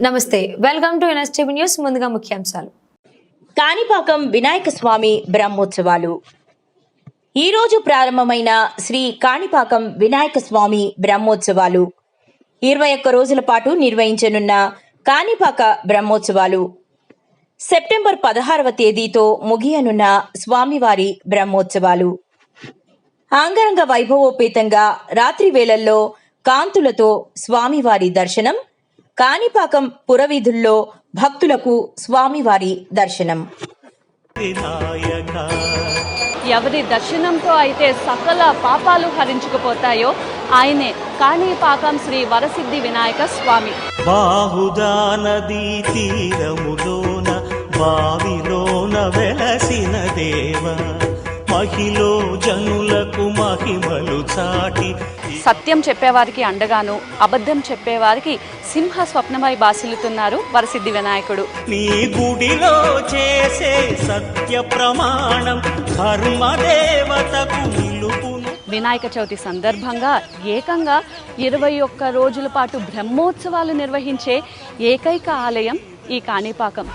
నమస్తే, welcome to NSTV news. ముందుగా ముఖ్యాంశాలు. కాణిపాకం వినాయక స్వామి బ్రహ్మోత్సవాలు. ఈరోజు ప్రారంభమైన శ్రీ కాణిపాకం వినాయక స్వామి బ్రహ్మోత్సవాలు 21 రోజుల పాటు నిర్వహించనున్న కాణిపాక బ్రహ్మోత్సవాలు సెప్టెంబర్ 16వ తేదీతో ముగియనున్న స్వామివారి బ్రహ్మోత్సవాలు అంగరంగ వైభవోపేతంగా రాత్రి వేళల్లో కాంతులతో స్వామివారి దర్శనం. కాణిపాకం పురవీధుల్లో భక్తులకు స్వామివారి దర్శనం. ఎవరి దర్శనంతో అయితే సకల పాపాలు హరించుకుపోతాయో ఆయనే కాణిపాకం శ్రీ వరసిద్ధి వినాయక స్వామి. బాహుదా నదీ తీరములోన బావిలోన వెలసిన దేవ, మహిలో జనులకు మహిమలు చాటి. సత్యం చెప్పేవారికి అండగాను, అబద్ధం చెప్పేవారికి సింహ స్వప్నమై బాసిల్లుతున్నారు వరసిద్ధి వినాయకుడు. నీ గుడిలో చేసే సత్య ప్రమాణం ధర్మదేవతకు నిలుపును. వినాయక చవితి సందర్భంగా ఏకంగా 21 రోజుల పాటు బ్రహ్మోత్సవాలు నిర్వహించే ఏకైక ఆలయం ఈ కాణిపాకం.